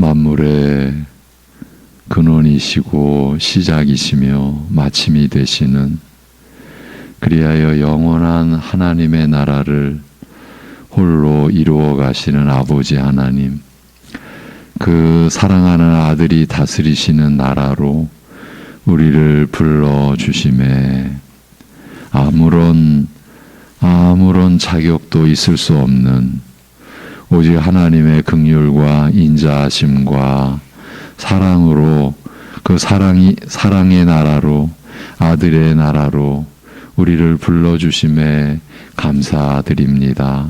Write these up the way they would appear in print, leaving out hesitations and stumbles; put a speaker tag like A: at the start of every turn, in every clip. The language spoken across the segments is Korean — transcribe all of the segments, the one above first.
A: 만물의 근원이시고 시작이시며 마침이 되시는, 그리하여 영원한 하나님의 나라를 홀로 이루어 가시는 아버지 하나님, 그 사랑하는 아들이 다스리시는 나라로 우리를 불러주심에 아무런 자격도 있을 수 없는 오직 하나님의 긍휼과 인자하심과 사랑으로, 그 사랑의 나라로, 아들의 나라로 우리를 불러주심에 감사드립니다.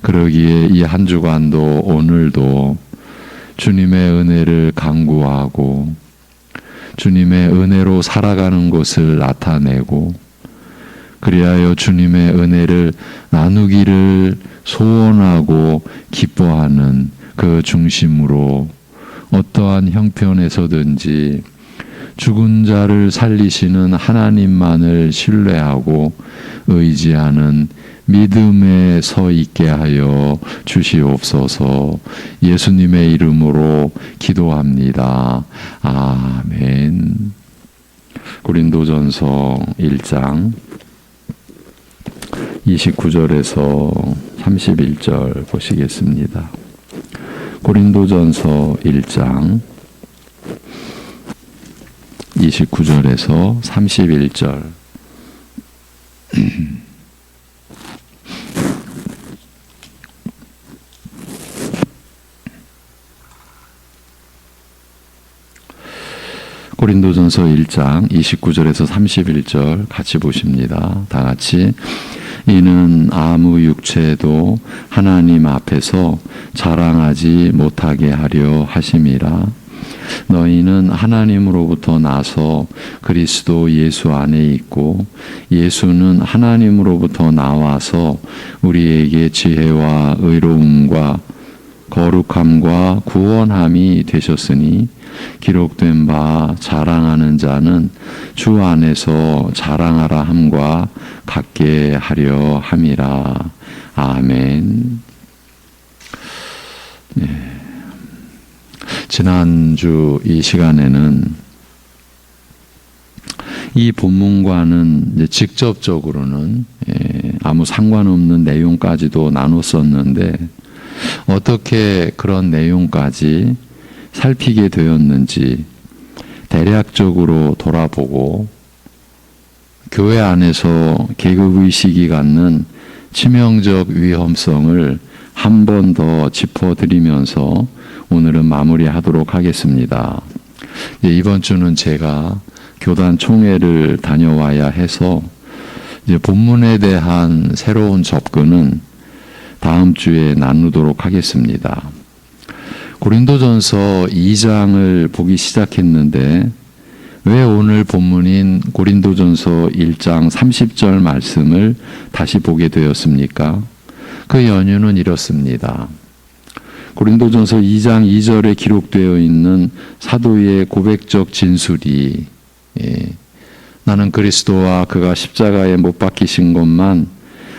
A: 그러기에 이 한 주간도 오늘도 주님의 은혜를 간구하고 주님의 은혜로 살아가는 것을 나타내고, 그리하여 주님의 은혜를 나누기를 소원하고 기뻐하는 그 중심으로 어떠한 형편에서든지 죽은 자를 살리시는 하나님만을 신뢰하고 의지하는 믿음에 서 있게 하여 주시옵소서. 예수님의 이름으로 기도합니다. 아멘. 고린도전서 1장 29절에서 31절 보시겠습니다. 고린도전서 1장 29절에서 31절. 고린도전서 1장 29절에서 31절 같이 보십니다. 다 같이. 이는 아무 육체도 하나님 앞에서 자랑하지 못하게 하려 하심이라. 너희는 하나님으로부터 나서 그리스도 예수 안에 있고, 예수는 하나님으로부터 나와서 우리에게 지혜와 의로움과 거룩함과 구원함이 되셨으니, 기록된 바 자랑하는 자는 주 안에서 자랑하라 함과 같게 하려 함이라. 아멘. 네. 지난주 이 시간에는 이 본문과는 이제 직접적으로는 아무 상관없는 내용까지도 나눴었는데, 어떻게 그런 내용까지 살피게 되었는지 대략적으로 돌아보고, 교회 안에서 계급의식이 갖는 치명적 위험성을 한 번 더 짚어드리면서 오늘은 마무리하도록 하겠습니다. 이번 주는 제가 교단 총회를 다녀와야 해서 이제 본문에 대한 새로운 접근은 다음 주에 나누도록 하겠습니다. 고린도전서 2장을 보기 시작했는데 왜 오늘 본문인 고린도전서 1장 30절 말씀을 다시 보게 되었습니까? 그 연유는 이렇습니다. 고린도전서 2장 2절에 기록되어 있는 사도의 고백적 진술이, 나는 그리스도와 그가 십자가에 못 박히신 것만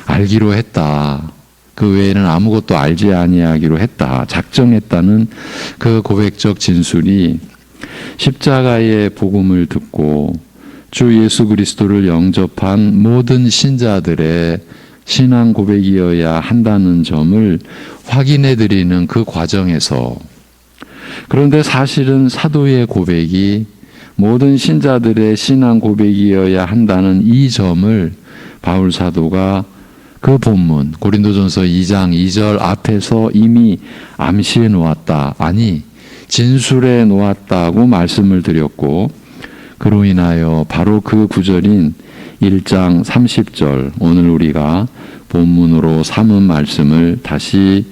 A: 알기로 했다, 그 외에는 아무것도 알지 아니하기로 했다, 작정했다는 그 고백적 진술이 십자가의 복음을 듣고 주 예수 그리스도를 영접한 모든 신자들의 신앙 고백이어야 한다는 점을 확인해 드리는 그 과정에서, 그런데 사실은 사도의 고백이 모든 신자들의 신앙 고백이어야 한다는 이 점을 바울 사도가 그 본문 고린도전서 2장 2절 앞에서 이미 암시해 놓았다, 아니 진술해 놓았다고 말씀을 드렸고, 그로 인하여 바로 그 구절인 1장 30절, 오늘 우리가 본문으로 삼은 말씀을 다시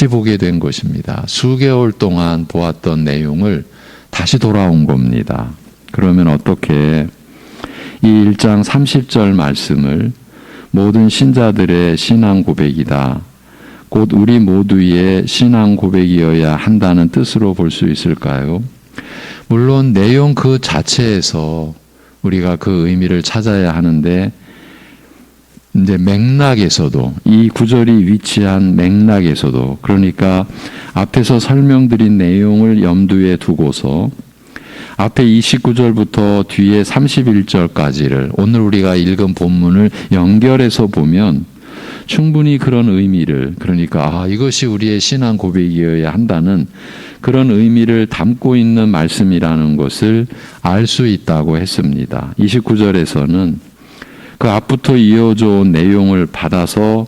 A: 보게 된 것입니다. 수개월 동안 보았던 내용을 다시 돌아온 겁니다. 그러면 어떻게 이 1장 30절 말씀을 모든 신자들의 신앙 고백이다, 곧 우리 모두의 신앙 고백이어야 한다는 뜻으로 볼 수 있을까요? 물론 내용 그 자체에서 우리가 그 의미를 찾아야 하는데, 이제 맥락에서도, 이 구절이 위치한 맥락에서도, 그러니까 앞에서 설명드린 내용을 염두에 두고서 앞에 29절부터 뒤에 31절까지를 오늘 우리가 읽은 본문을 연결해서 보면 충분히 그런 의미를, 그러니까 이것이 우리의 신앙 고백이어야 한다는 그런 의미를 담고 있는 말씀이라는 것을 알 수 있다고 했습니다. 29절에서는 그 앞부터 이어져 온 내용을 받아서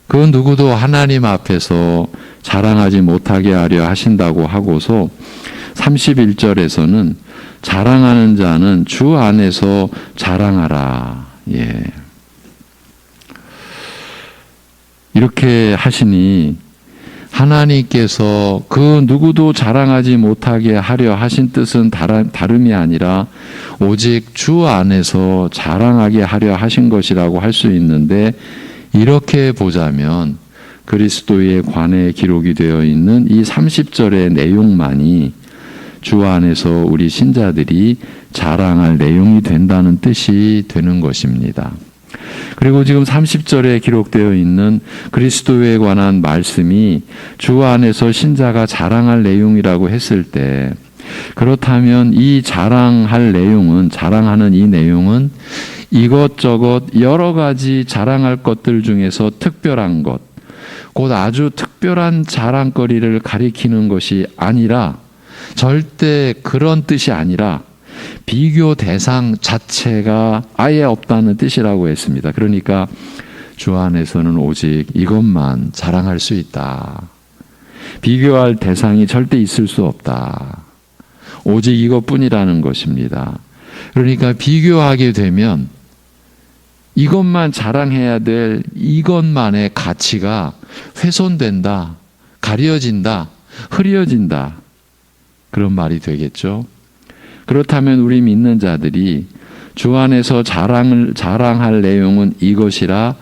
A: 그 누구도 하나님 앞에서 자랑하지 못하게 하려 하신다고 하고서 31절에서는 자랑하는 자는 주 안에서 자랑하라. 예. 이렇게 하시니 하나님께서 그 누구도 자랑하지 못하게 하려 하신 뜻은 다름이 아니라 오직 주 안에서 자랑하게 하려 하신 것이라고 할 수 있는데, 이렇게 보자면 그리스도에 관해 기록이 되어 있는 이 30절의 내용만이 주 안에서 우리 신자들이 자랑할 내용이 된다는 뜻이 되는 것입니다. 그리고 지금 30절에 기록되어 있는 그리스도에 관한 말씀이 주 안에서 신자가 자랑할 내용이라고 했을 때, 그렇다면 이 자랑하는 이 내용은 이것저것 여러 가지 자랑할 것들 중에서 특별한 것, 곧 아주 특별한 자랑거리를 가리키는 것이 아니라, 절대 그런 뜻이 아니라 비교 대상 자체가 아예 없다는 뜻이라고 했습니다. 그러니까 주 안에서는 오직 이것만 자랑할 수 있다. 비교할 대상이 절대 있을 수 없다. 오직 이것뿐이라는 것입니다. 그러니까 비교하게 되면 이것만 자랑해야 될 이것만의 가치가 훼손된다, 가려진다, 흐려진다, 그런 말이 되겠죠. 그렇다면 우리 믿는 자들이 주 안에서 자랑할 내용은 이것이라,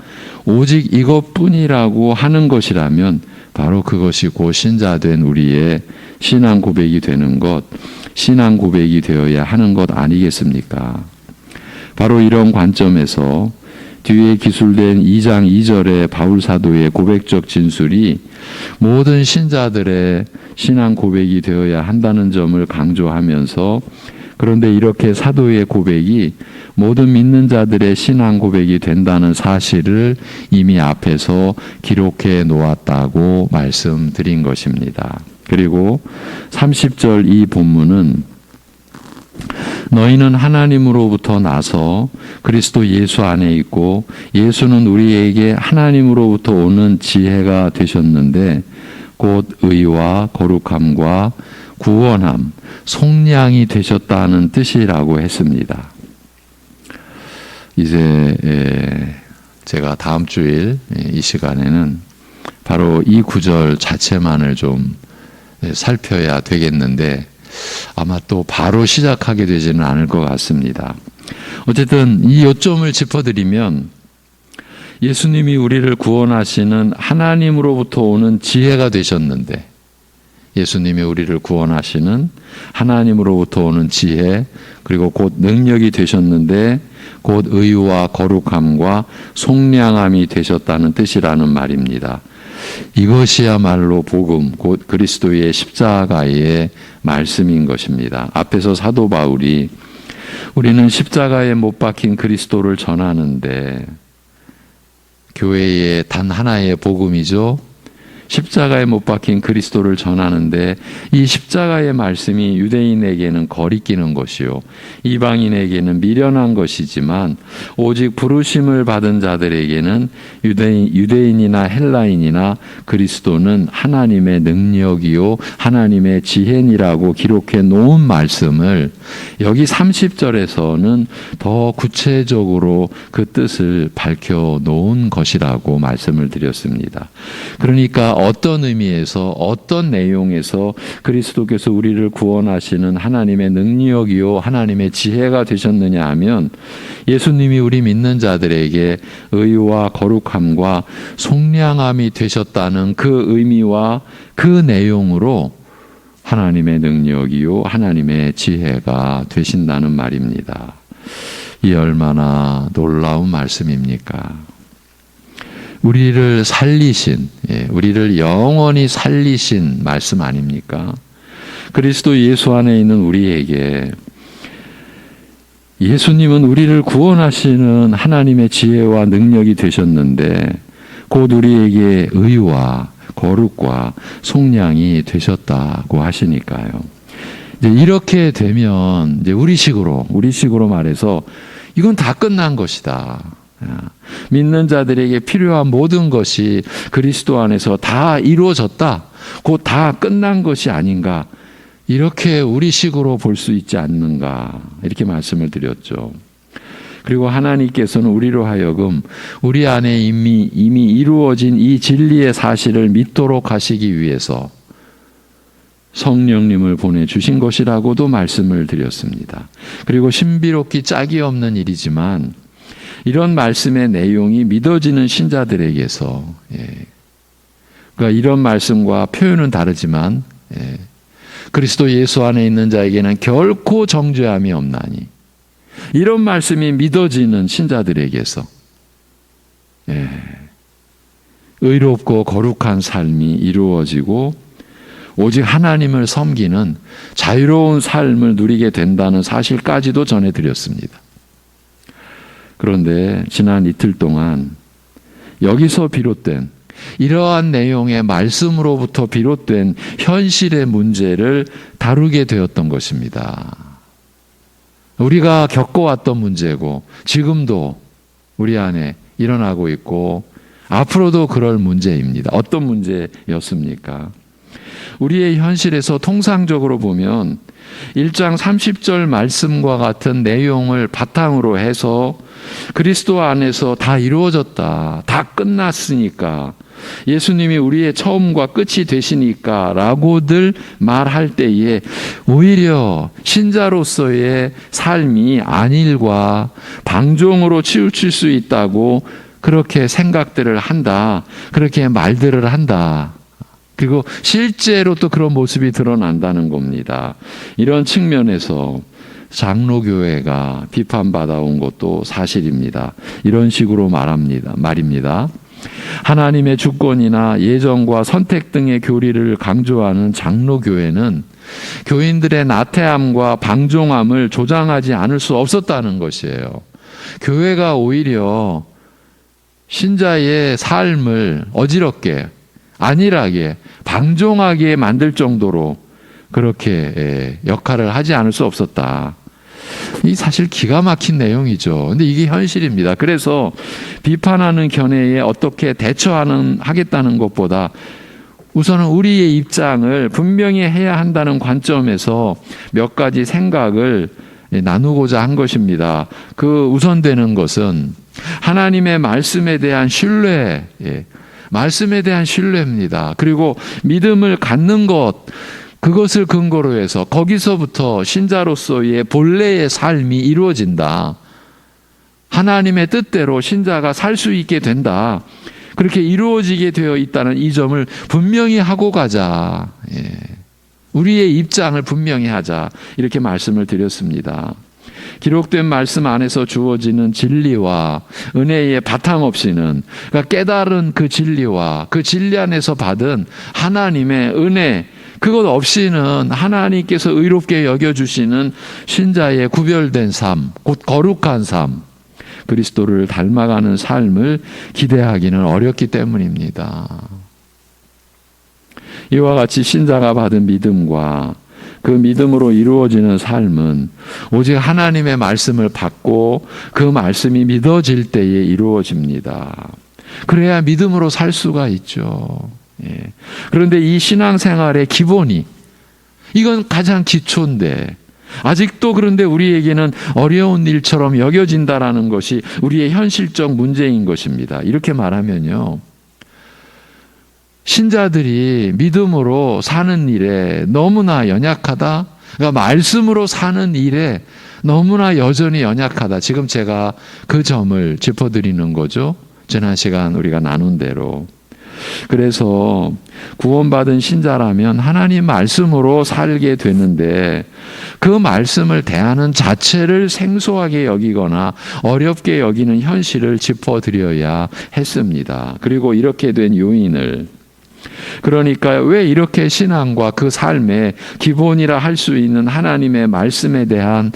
A: 오직 이것뿐이라고 하는 것이라면 바로 그것이 곧 신자된 우리의 신앙 고백이 되는 것, 신앙 고백이 되어야 하는 것 아니겠습니까? 바로 이런 관점에서 뒤에 기술된 2장 2절의 바울 사도의 고백적 진술이 모든 신자들의 신앙 고백이 되어야 한다는 점을 강조하면서, 그런데 이렇게 사도의 고백이 모든 믿는 자들의 신앙 고백이 된다는 사실을 이미 앞에서 기록해 놓았다고 말씀드린 것입니다. 그리고 30절 이 본문은 너희는 하나님으로부터 나서 그리스도 예수 안에 있고 예수는 우리에게 하나님으로부터 오는 지혜가 되셨는데 곧 의와 거룩함과 구원함, 속량이 되셨다는 뜻이라고 했습니다. 이제 제가 다음 주일 이 시간에는 바로 이 구절 자체만을 좀 살펴야 되겠는데 아마 또 바로 시작하게 되지는 않을 것 같습니다. 어쨌든 이 요점을 짚어드리면 예수님이 우리를 구원하시는 하나님으로부터 오는 지혜가 되셨는데, 예수님이 우리를 구원하시는 하나님으로부터 오는 지혜, 그리고 곧 능력이 되셨는데 곧 의와 거룩함과 속량함이 되셨다는 뜻이라는 말입니다. 이것이야말로 복음, 곧 그리스도의 십자가의 말씀인 것입니다. 앞에서 사도 바울이 우리는 십자가에 못 박힌 그리스도를 전하는데, 교회의 단 하나의 복음이죠. 십자가에 못 박힌 그리스도를 전하는데 이 십자가의 말씀이 유대인에게는 거리끼는 것이요 이방인에게는 미련한 것이지만 오직 부르심을 받은 자들에게는 유대인이나 헬라인이나 그리스도는 하나님의 능력이요 하나님의 지혜니라고 기록해 놓은 말씀을 여기 30절에서는 더 구체적으로 그 뜻을 밝혀 놓은 것이라고 말씀을 드렸습니다. 그러니까 어떤 의미에서 어떤 내용에서 그리스도께서 우리를 구원하시는 하나님의 능력이요 하나님의 지혜가 되셨느냐 하면 예수님이 우리 믿는 자들에게 의와 거룩함과 속량함이 되셨다는 그 의미와 그 내용으로 하나님의 능력이요 하나님의 지혜가 되신다는 말입니다. 이 얼마나 놀라운 말씀입니까? 우리를 살리신, 우리를 영원히 살리신 말씀 아닙니까? 그리스도 예수 안에 있는 우리에게 예수님은 우리를 구원하시는 하나님의 지혜와 능력이 되셨는데 곧 우리에게 의와 거룩과 속량이 되셨다고 하시니까요. 이제 이렇게 되면 이제 우리식으로 말해서 이건 다 끝난 것이다. 믿는 자들에게 필요한 모든 것이 그리스도 안에서 다 이루어졌다. 곧 다 끝난 것이 아닌가. 이렇게 우리식으로 볼 수 있지 않는가. 이렇게 말씀을 드렸죠. 그리고 하나님께서는 우리로 하여금 우리 안에 이미 이루어진 이 진리의 사실을 믿도록 하시기 위해서 성령님을 보내주신 것이라고도 말씀을 드렸습니다. 그리고 신비롭기 짝이 없는 일이지만 이런 말씀의 내용이 믿어지는 신자들에게서 그러니까 이런 말씀과 표현은 다르지만 그리스도 예수 안에 있는 자에게는 결코 정죄함이 없나니 이런 말씀이 믿어지는 신자들에게서 의롭고 거룩한 삶이 이루어지고 오직 하나님을 섬기는 자유로운 삶을 누리게 된다는 사실까지도 전해드렸습니다. 그런데 지난 이틀 동안 여기서 비롯된 이러한 내용의 말씀으로부터 비롯된 현실의 문제를 다루게 되었던 것입니다. 우리가 겪어왔던 문제고 지금도 우리 안에 일어나고 있고 앞으로도 그럴 문제입니다. 어떤 문제였습니까? 우리의 현실에서 통상적으로 보면 1장 30절 말씀과 같은 내용을 바탕으로 해서 그리스도 안에서 다 이루어졌다, 다 끝났으니까, 예수님이 우리의 처음과 끝이 되시니까 라고들 말할 때에 오히려 신자로서의 삶이 안일과 방종으로 치우칠 수 있다고 그렇게 생각들을 한다, 그렇게 말들을 한다. 그리고 실제로 또 그런 모습이 드러난다는 겁니다. 이런 측면에서 장로교회가 비판받아온 것도 사실입니다. 이런 식으로 말입니다. 하나님의 주권이나 예정과 선택 등의 교리를 강조하는 장로교회는 교인들의 나태함과 방종함을 조장하지 않을 수 없었다는 것이에요. 교회가 오히려 신자의 삶을 어지럽게, 안일하게, 방종하게 만들 정도로 그렇게 역할을 하지 않을 수 없었다. 이 사실 기가 막힌 내용이죠. 근데 이게 현실입니다. 그래서 비판하는 견해에 어떻게 하겠다는 것보다 우선은 우리의 입장을 분명히 해야 한다는 관점에서 몇 가지 생각을 나누고자 한 것입니다. 그 우선되는 것은 하나님의 말씀에 대한 신뢰, 말씀에 대한 신뢰입니다. 그리고 믿음을 갖는 것, 그것을 근거로 해서 거기서부터 신자로서의 본래의 삶이 이루어진다. 하나님의 뜻대로 신자가 살 수 있게 된다. 그렇게 이루어지게 되어 있다는 이 점을 분명히 하고 가자. 우리의 입장을 분명히 하자. 이렇게 말씀을 드렸습니다. 기록된 말씀 안에서 주어지는 진리와 은혜의 바탕 없이는, 그러니까 깨달은 그 진리와 그 진리 안에서 받은 하나님의 은혜, 그것 없이는 하나님께서 의롭게 여겨주시는 신자의 구별된 삶, 곧 거룩한 삶, 그리스도를 닮아가는 삶을 기대하기는 어렵기 때문입니다. 이와 같이 신자가 받은 믿음과 그 믿음으로 이루어지는 삶은 오직 하나님의 말씀을 받고 그 말씀이 믿어질 때에 이루어집니다. 그래야 믿음으로 살 수가 있죠. 그런데 이 신앙생활의 기본이, 이건 가장 기초인데 아직도 그런데 우리에게는 어려운 일처럼 여겨진다라는 것이 우리의 현실적 문제인 것입니다. 이렇게 말하면요, 신자들이 믿음으로 사는 일에 너무나 연약하다, 그러니까 말씀으로 사는 일에 너무나 여전히 연약하다. 지금 제가 그 점을 짚어드리는 거죠. 지난 시간 우리가 나눈 대로. 그래서 구원받은 신자라면 하나님 말씀으로 살게 되는데 그 말씀을 대하는 자체를 생소하게 여기거나 어렵게 여기는 현실을 짚어드려야 했습니다. 그리고 이렇게 된 요인을, 그러니까 왜 이렇게 신앙과 그 삶의 기본이라 할 수 있는 하나님의 말씀에 대한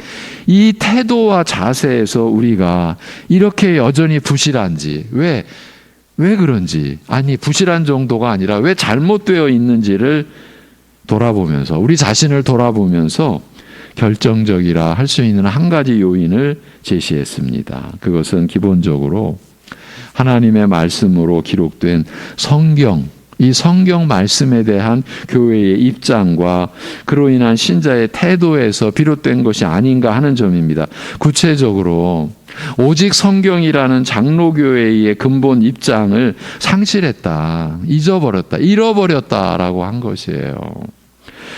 A: 이 태도와 자세에서 우리가 이렇게 여전히 부실한지, 왜 그런지, 아니 부실한 정도가 아니라 왜 잘못되어 있는지를 돌아보면서, 우리 자신을 돌아보면서 결정적이라 할 수 있는 한 가지 요인을 제시했습니다. 그것은 기본적으로 하나님의 말씀으로 기록된 성경, 이 성경 말씀에 대한 교회의 입장과 그로 인한 신자의 태도에서 비롯된 것이 아닌가 하는 점입니다. 구체적으로 오직 성경이라는 장로교회의 근본 입장을 상실했다, 잃어버렸다라고 한 것이에요.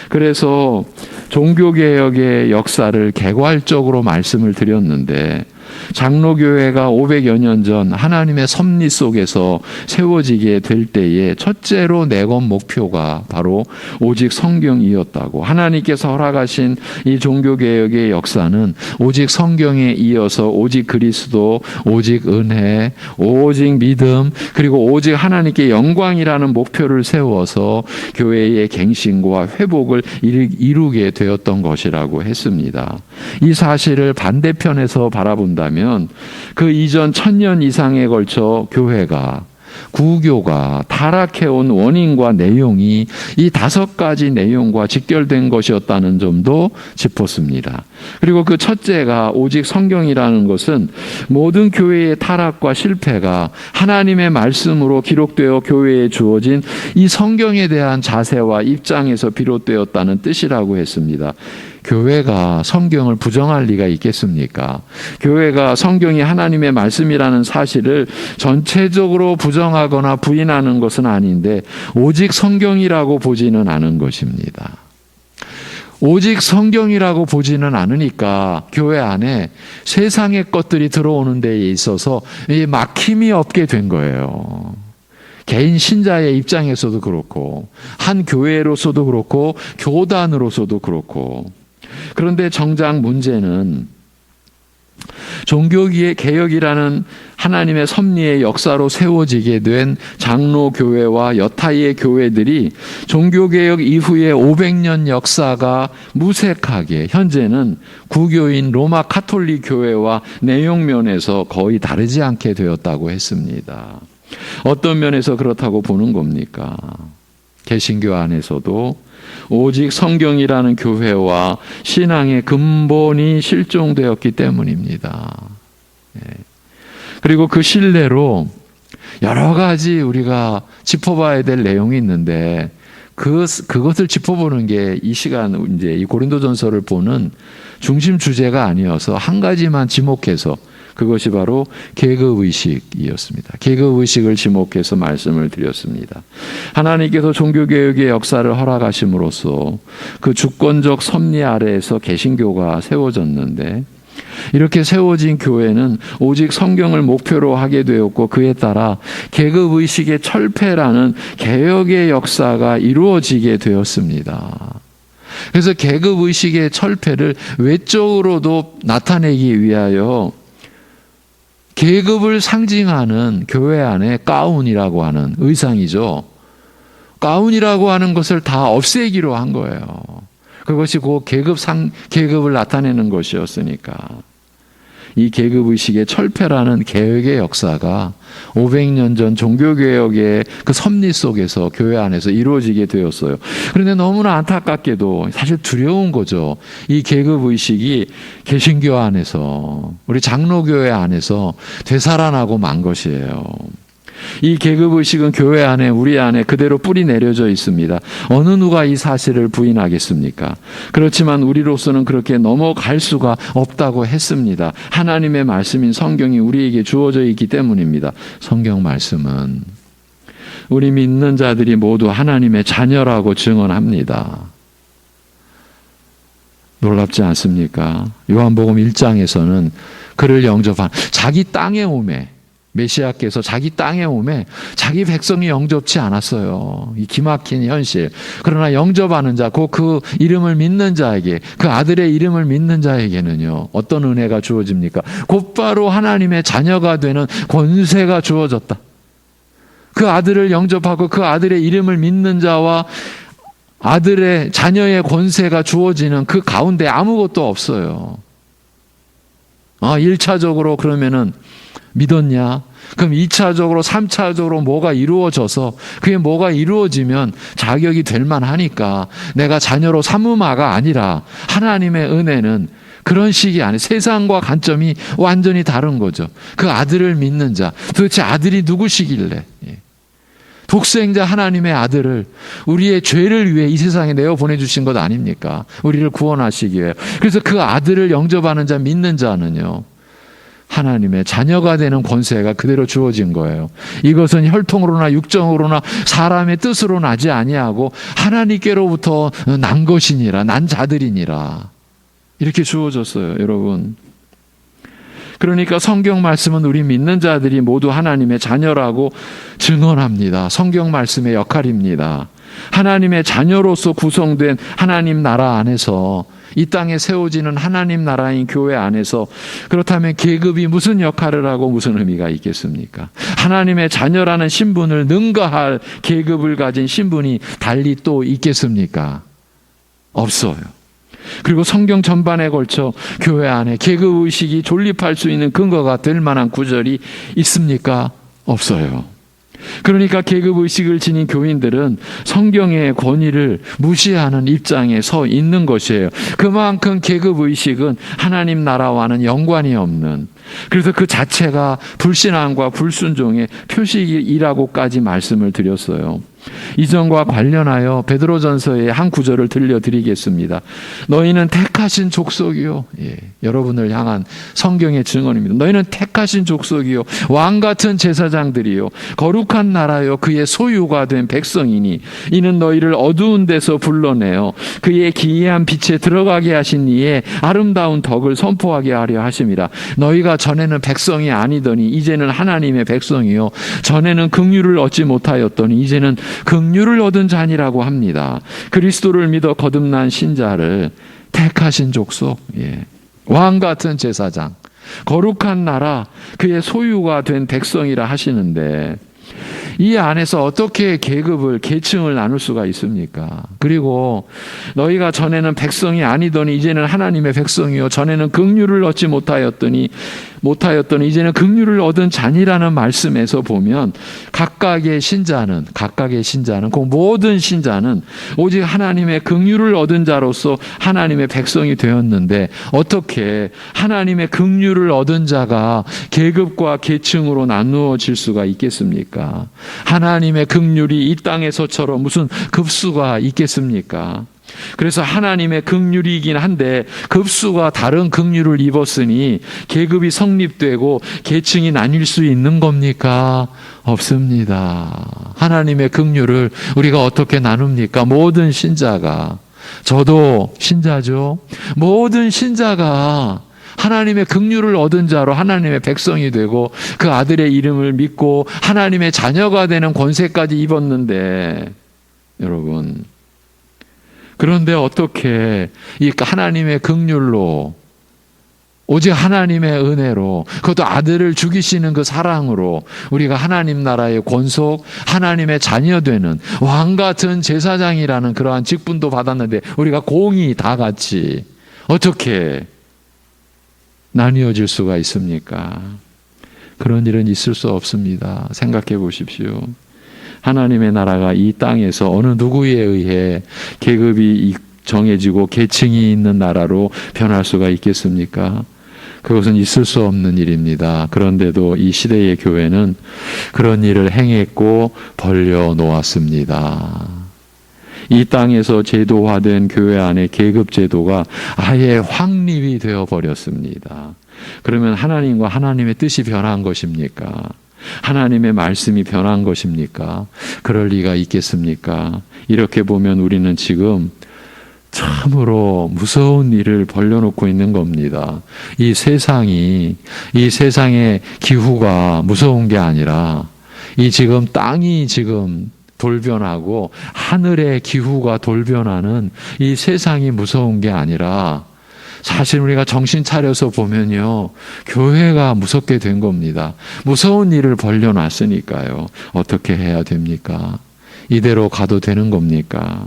A: 그래서 종교개혁의 역사를 개괄적으로 말씀을 드렸는데, 장로교회가 500여 년 전 하나님의 섭리 속에서 세워지게 될 때에 첫째로 내건 목표가 바로 오직 성경이었다고, 하나님께서 허락하신 이 종교개혁의 역사는 오직 성경에 이어서 오직 그리스도, 오직 은혜, 오직 믿음, 그리고 오직 하나님께 영광이라는 목표를 세워서 교회의 갱신과 회복을 이루게 되었던 것이라고 했습니다. 이 사실을 반대편에서 바라본다면 그 이전 1000년 이상에 걸쳐 교회가, 구교가 타락해온 원인과 내용이 이 5가지 내용과 직결된 것이었다는 점도 짚었습니다. 그리고 그 첫째가 오직 성경이라는 것은 모든 교회의 타락과 실패가 하나님의 말씀으로 기록되어 교회에 주어진 이 성경에 대한 자세와 입장에서 비롯되었다는 뜻이라고 했습니다. 교회가 성경을 부정할 리가 있겠습니까? 교회가 성경이 하나님의 말씀이라는 사실을 전체적으로 부정하거나 부인하는 것은 아닌데 오직 성경이라고 보지는 않은 것입니다. 오직 성경이라고 보지는 않으니까 교회 안에 세상의 것들이 들어오는 데에 있어서 막힘이 없게 된 거예요. 개인 신자의 입장에서도 그렇고, 한 교회로서도 그렇고, 교단으로서도 그렇고. 그런데 정작 문제는 종교개혁이라는 하나님의 섭리의 역사로 세워지게 된 장로교회와 여타의 교회들이 종교개혁 이후의 500년 역사가 무색하게 현재는 구교인 로마 카톨릭 교회와 내용면에서 거의 다르지 않게 되었다고 했습니다. 어떤 면에서 그렇다고 보는 겁니까? 개신교 안에서도 오직 성경이라는 교회와 신앙의 근본이 실종되었기 때문입니다. 그리고 그 신뢰로 여러 가지 우리가 짚어봐야 될 내용이 있는데 그것을 짚어보는 게 이 시간 이제 이 고린도전서를 보는 중심 주제가 아니어서 한 가지만 지목해서, 그것이 바로 계급의식이었습니다. 계급의식을 지목해서 말씀을 드렸습니다. 하나님께서 종교개혁의 역사를 허락하심으로써 그 주권적 섭리 아래에서 개신교가 세워졌는데, 이렇게 세워진 교회는 오직 성경을 목표로 하게 되었고, 그에 따라 계급의식의 철폐라는 개혁의 역사가 이루어지게 되었습니다. 그래서 계급의식의 철폐를 외적으로도 나타내기 위하여 계급을 상징하는 교회 안에 가운이라고 하는 의상이죠. 가운이라고 하는 것을 다 없애기로 한 거예요. 그것이 그 계급을 나타내는 것이었으니까. 이 계급의식의 철폐라는 개혁의 역사가 500년 전 종교개혁의 그 섭리 속에서 교회 안에서 이루어지게 되었어요. 그런데 너무나 안타깝게도 사실 두려운 거죠. 이 계급의식이 개신교 안에서, 우리 장로교회 안에서 되살아나고 만 것이에요. 이 계급의식은 교회 안에, 우리 안에 그대로 뿌리 내려져 있습니다. 어느 누가 이 사실을 부인하겠습니까? 그렇지만 우리로서는 그렇게 넘어갈 수가 없다고 했습니다. 하나님의 말씀인 성경이 우리에게 주어져 있기 때문입니다. 성경 말씀은 우리 믿는 자들이 모두 하나님의 자녀라고 증언합니다. 놀랍지 않습니까? 요한복음 1장에서는 그를 영접한 자기 땅에 오매, 메시아께서 자기 땅에 오매 자기 백성이 영접치 않았어요. 이 기막힌 현실. 그러나 영접하는 자, 곧 그 이름을 믿는 자에게, 그 아들의 이름을 믿는 자에게는요, 어떤 은혜가 주어집니까? 곧바로 하나님의 자녀가 되는 권세가 주어졌다. 그 아들을 영접하고 그 아들의 이름을 믿는 자와 아들의 자녀의 권세가 주어지는 그 가운데 아무것도 없어요. 1차적으로 그러면은 믿었냐? 그럼 2차적으로 3차적으로 뭐가 이루어져서 그게 뭐가 이루어지면 자격이 될 만하니까 내가 자녀로 삼음아가 아니라 하나님의 은혜는 그런 식이 아니에요. 세상과 관점이 완전히 다른 거죠. 그 아들을 믿는 자, 도대체 아들이 누구시길래? 독생자 하나님의 아들을 우리의 죄를 위해 이 세상에 내어 보내주신 것 아닙니까? 우리를 구원하시기 위해. 그래서 그 아들을 영접하는 자, 믿는 자는요, 하나님의 자녀가 되는 권세가 그대로 주어진 거예요. 이것은 혈통으로나 육정으로나 사람의 뜻으로 나지 아니하고 하나님께로부터 난 것이니라, 난 자들이니라. 이렇게 주어졌어요, 여러분. 그러니까 성경 말씀은 우리 믿는 자들이 모두 하나님의 자녀라고 증언합니다. 성경 말씀의 역할입니다. 하나님의 자녀로서 구성된 하나님 나라 안에서, 이 땅에 세워지는 하나님 나라인 교회 안에서, 그렇다면 계급이 무슨 역할을 하고 무슨 의미가 있겠습니까? 하나님의 자녀라는 신분을 능가할 계급을 가진 신분이 달리 또 있겠습니까? 없어요. 그리고 성경 전반에 걸쳐 교회 안에 계급의식이 존립할 수 있는 근거가 될 만한 구절이 있습니까? 없어요. 그러니까 계급의식을 지닌 교인들은 성경의 권위를 무시하는 입장에 서 있는 것이에요. 그만큼 계급의식은 하나님 나라와는 연관이 없는, 그래서 그 자체가 불신앙과 불순종의 표식이라고까지 말씀을 드렸어요. 이전과 관련하여 베드로전서의 한 구절을 들려드리겠습니다. 너희는 택하신 족속이요. 여러분을 향한 성경의 증언입니다. 너희는 택하신 족속이요, 왕같은 제사장들이요, 거룩한 나라요, 그의 소유가 된 백성이니 이는 너희를 어두운 데서 불러내어 그의 기이한 빛에 들어가게 하신 이의 아름다운 덕을 선포하게 하려 하심이라. 너희가 전에는 백성이 아니더니 이제는 하나님의 백성이요, 전에는 긍휼을 얻지 못하였더니 이제는 긍휼을 얻은 자니라고 합니다. 그리스도를 믿어 거듭난 신자를 택하신 족속, 왕 같은 제사장, 거룩한 나라, 그의 소유가 된 백성이라 하시는데, 이 안에서 어떻게 계급을, 계층을 나눌 수가 있습니까? 그리고 너희가 전에는 백성이 아니더니 이제는 하나님의 백성이요, 전에는 긍휼을 얻지 못하였더니 이제는 긍휼을 얻은 자니라는 말씀에서 보면 각각의 신자는 그 모든 신자는 오직 하나님의 긍휼을 얻은 자로서 하나님의 백성이 되었는데, 어떻게 하나님의 긍휼을 얻은 자가 계급과 계층으로 나누어질 수가 있겠습니까? 하나님의 긍휼이 이 땅에서처럼 무슨 급수가 있겠습니까? 그래서 하나님의 긍휼이긴 한데 급수가 다른 긍휼을 입었으니 계급이 성립되고 계층이 나뉠 수 있는 겁니까? 없습니다. 하나님의 긍휼을 우리가 어떻게 나눕니까? 모든 신자가, 저도 신자죠. 모든 신자가 하나님의 긍휼을 얻은 자로 하나님의 백성이 되고 그 아들의 이름을 믿고 하나님의 자녀가 되는 권세까지 입었는데, 여러분, 그런데 어떻게 이 하나님의 긍휼로, 오직 하나님의 은혜로, 그것도 아들을 죽이시는 그 사랑으로 우리가 하나님 나라의 권속, 하나님의 자녀되는 왕 같은 제사장이라는 그러한 직분도 받았는데 우리가 공이 다 같이 어떻게 나뉘어질 수가 있습니까? 그런 일은 있을 수 없습니다. 생각해 보십시오. 하나님의 나라가 이 땅에서 어느 누구에 의해 계급이 정해지고 계층이 있는 나라로 변할 수가 있겠습니까? 그것은 있을 수 없는 일입니다. 그런데도 이 시대의 교회는 그런 일을 행했고 벌려놓았습니다. 이 땅에서 제도화된 교회 안에 계급 제도가 아예 확립이 되어 버렸습니다. 그러면 하나님과 하나님의 뜻이 변한 것입니까? 하나님의 말씀이 변한 것입니까? 그럴 리가 있겠습니까? 이렇게 보면 우리는 지금 참으로 무서운 일을 벌려놓고 있는 겁니다. 이 세상의 기후가 무서운 게 아니라 이 지금 땅이 지금 돌변하고 하늘의 기후가 돌변하는 이 세상이 무서운 게 아니라 사실 우리가 정신 차려서 보면요, 교회가 무섭게 된 겁니다. 무서운 일을 벌려놨으니까요. 어떻게 해야 됩니까? 이대로 가도 되는 겁니까?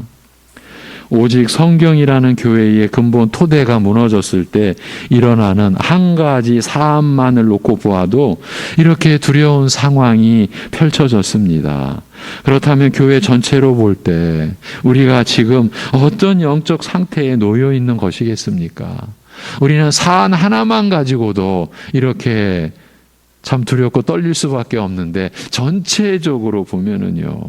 A: 오직 성경이라는 교회의 근본 토대가 무너졌을 때 일어나는 한 가지 사안만을 놓고 보아도 이렇게 두려운 상황이 펼쳐졌습니다. 그렇다면 교회 전체로 볼 때 우리가 지금 어떤 영적 상태에 놓여 있는 것이겠습니까? 우리는 사안 하나만 가지고도 이렇게 참 두렵고 떨릴 수밖에 없는데 전체적으로 보면은요,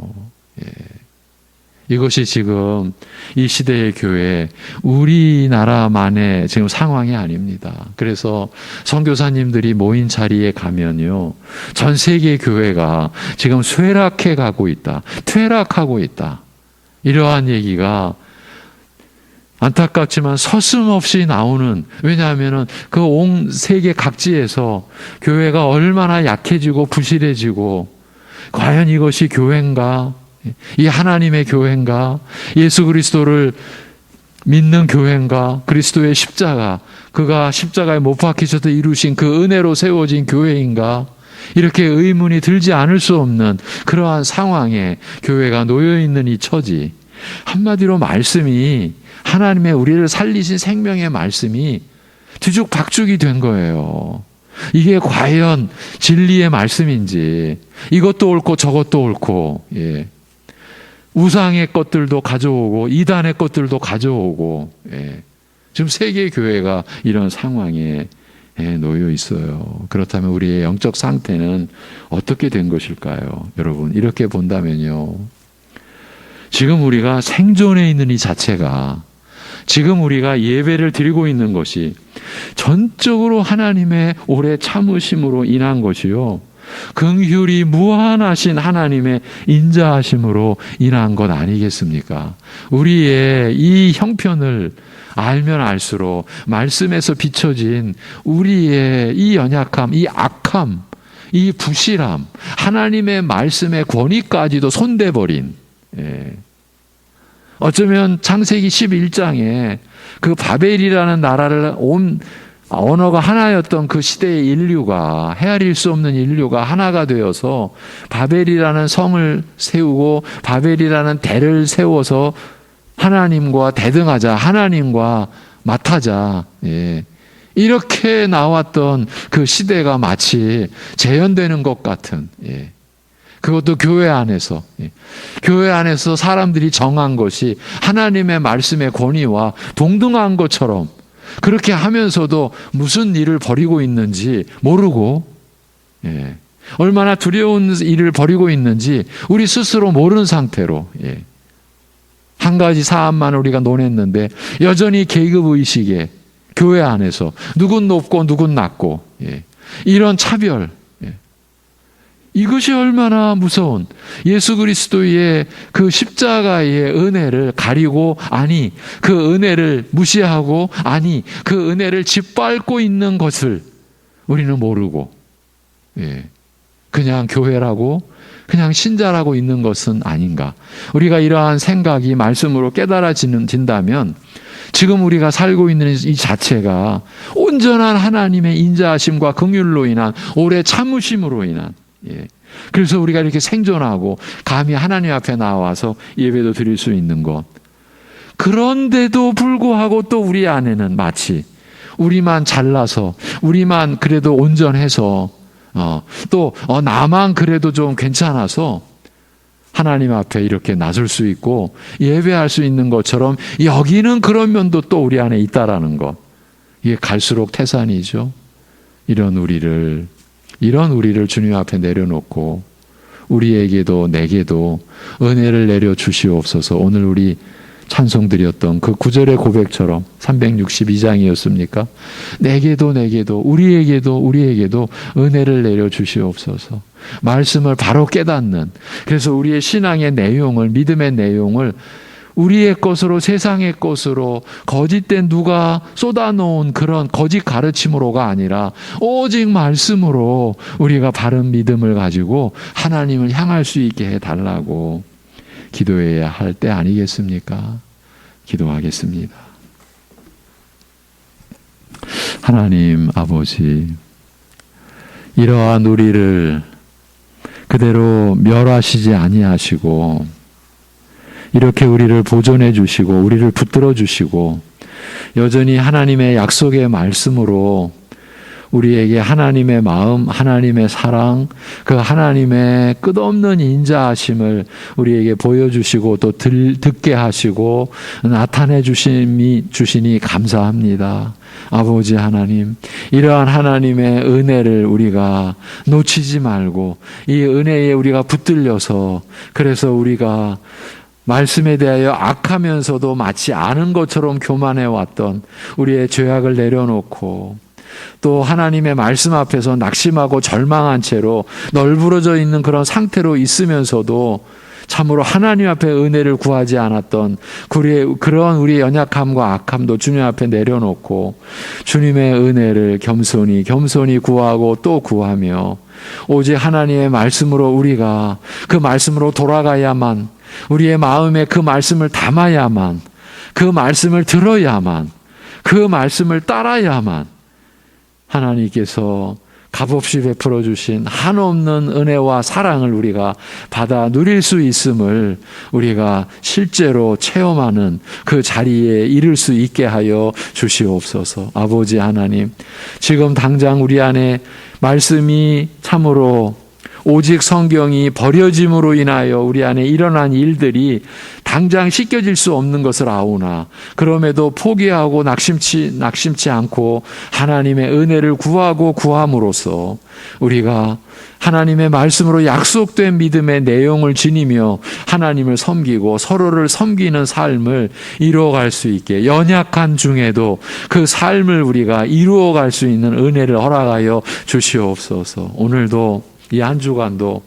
A: 이것이 지금 이 시대의 교회, 우리나라만의 지금 상황이 아닙니다. 그래서 선교사님들이 모인 자리에 가면요, 전 세계 교회가 지금 쇠락해 가고 있다, 퇴락하고 있다, 이러한 얘기가 안타깝지만 서슴없이 나오는, 왜냐하면 그 온 세계 각지에서 교회가 얼마나 약해지고 부실해지고, 과연 이것이 교회인가? 이 하나님의 교회인가? 예수 그리스도를 믿는 교회인가? 그리스도의 십자가, 그가 십자가에 못 박히셔서 이루신 그 은혜로 세워진 교회인가? 이렇게 의문이 들지 않을 수 없는 그러한 상황에 교회가 놓여있는 이 처지, 한마디로 말씀이, 하나님의 우리를 살리신 생명의 말씀이 뒤죽박죽이 된 거예요. 이게 과연 진리의 말씀인지, 이것도 옳고 저것도 옳고, 우상의 것들도 가져오고 이단의 것들도 가져오고, 지금 세계 교회가 이런 상황에 놓여 있어요. 그렇다면 우리의 영적 상태는 어떻게 된 것일까요? 여러분, 이렇게 본다면요, 지금 우리가 생존해 있는 이 자체가, 지금 우리가 예배를 드리고 있는 것이 전적으로 하나님의 오래 참으심으로 인한 것이요, 긍휼이 무한하신 하나님의 인자하심으로 인한 것 아니겠습니까? 우리의 이 형편을 알면 알수록 말씀에서 비춰진 우리의 이 연약함, 이 악함, 이 부실함, 하나님의 말씀의 권위까지도 손대버린, 어쩌면 창세기 11장에 그 바벨이라는 나라를 온 언어가 하나였던 그 시대의 인류가, 헤아릴 수 없는 인류가 하나가 되어서 바벨이라는 성을 세우고 바벨이라는 대를 세워서 하나님과 대등하자, 하나님과 맞하자, 이렇게 나왔던 그 시대가 마치 재현되는 것 같은, 그것도 교회 안에서, 교회 안에서 사람들이 정한 것이 하나님의 말씀의 권위와 동등한 것처럼, 그렇게 하면서도 무슨 일을 벌이고 있는지 모르고, 얼마나 두려운 일을 벌이고 있는지 우리 스스로 모르는 상태로, 한 가지 사안만 우리가 논했는데 여전히 계급의식에 교회 안에서 누군 높고 누군 낮고, 이런 차별, 이것이 얼마나 무서운, 예수 그리스도의 그 십자가의 은혜를 가리고, 아니 그 은혜를 무시하고, 아니 그 은혜를 짓밟고 있는 것을 우리는 모르고, 그냥 교회라고, 그냥 신자라고 있는 것은 아닌가. 우리가 이러한 생각이 말씀으로 깨달아진다면 지금 우리가 살고 있는 이 자체가 온전한 하나님의 인자하심과 긍휼로 인한, 오래 참으심으로 인한, 그래서 우리가 이렇게 생존하고 감히 하나님 앞에 나와서 예배도 드릴 수 있는 것. 그런데도 불구하고 또 우리 안에는 마치 우리만 잘나서, 우리만 그래도 온전해서, 또 나만 그래도 좀 괜찮아서 하나님 앞에 이렇게 나설 수 있고 예배할 수 있는 것처럼 여기는 그런 면도 또 우리 안에 있다라는 것. 이게 갈수록 태산이죠. 이런 우리를 주님 앞에 내려놓고 우리에게도 내게도 은혜를 내려 주시옵소서. 오늘 우리 찬송드렸던 그 9절의 고백처럼 362장이었습니까? 내게도 우리에게도 은혜를 내려 주시옵소서. 말씀을 바로 깨닫는, 그래서 우리의 신앙의 내용을, 믿음의 내용을 우리의 것으로 세상의 것으로 거짓된 누가 쏟아놓은 그런 거짓 가르침으로가 아니라 오직 말씀으로 우리가 바른 믿음을 가지고 하나님을 향할 수 있게 해달라고 기도해야 할 때 아니겠습니까? 기도하겠습니다. 하나님 아버지, 이러한 우리를 그대로 멸하시지 아니하시고 이렇게 우리를 보존해 주시고 우리를 붙들어 주시고 여전히 하나님의 약속의 말씀으로 우리에게 하나님의 마음, 하나님의 사랑, 그 하나님의 끝없는 인자하심을 우리에게 보여주시고 또 듣게 하시고 나타내 주시니 감사합니다. 아버지 하나님, 이러한 하나님의 은혜를 우리가 놓치지 말고 이 은혜에 우리가 붙들려서 그래서 우리가 말씀에 대하여 악하면서도 마치 아는 것처럼 교만해 왔던 우리의 죄악을 내려놓고 또 하나님의 말씀 앞에서 낙심하고 절망한 채로 널브러져 있는 그런 상태로 있으면서도 참으로 하나님 앞에 은혜를 구하지 않았던 그런 우리의 연약함과 악함도 주님 앞에 내려놓고 주님의 은혜를 겸손히 구하고 또 구하며 오직 하나님의 말씀으로 우리가 그 말씀으로 돌아가야만, 우리의 마음에 그 말씀을 담아야만, 그 말씀을 들어야만, 그 말씀을 따라야만 하나님께서 값없이 베풀어 주신 한없는 은혜와 사랑을 우리가 받아 누릴 수 있음을 우리가 실제로 체험하는 그 자리에 이를 수 있게 하여 주시옵소서. 아버지 하나님, 지금 당장 우리 안에 말씀이 참으로 오직 성경이 버려짐으로 인하여 우리 안에 일어난 일들이 당장 씻겨질 수 없는 것을 아오나 그럼에도 포기하고 낙심치 않고 하나님의 은혜를 구함으로써 우리가 하나님의 말씀으로 약속된 믿음의 내용을 지니며 하나님을 섬기고 서로를 섬기는 삶을 이루어갈 수 있게, 연약한 중에도 그 삶을 우리가 이루어갈 수 있는 은혜를 허락하여 주시옵소서. 오늘도 이 한 주간도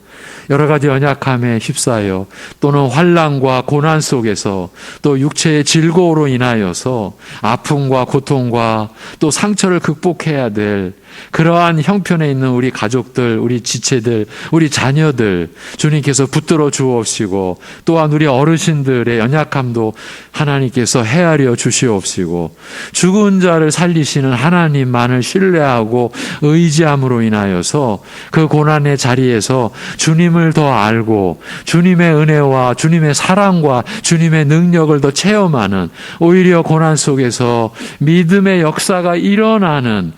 A: 여러 가지 연약함에 휩싸여 또는 환난과 고난 속에서 또 육체의 질고로 인하여서 아픔과 고통과 또 상처를 극복해야 될 그러한 형편에 있는 우리 가족들, 우리 지체들, 우리 자녀들 주님께서 붙들어 주옵시고 또한 우리 어르신들의 연약함도 하나님께서 헤아려 주시옵시고 죽은 자를 살리시는 하나님만을 신뢰하고 의지함으로 인하여서 그 고난의 자리에서 주님을 더 알고 주님의 은혜와 주님의 사랑과 주님의 능력을 더 체험하는, 오히려 고난 속에서 믿음의 역사가 일어나는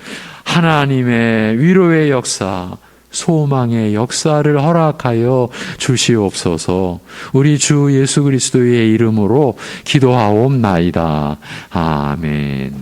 A: 하나님의 위로의 역사, 소망의 역사를 허락하여 주시옵소서. 우리 주 예수 그리스도의 이름으로 기도하옵나이다. 아멘.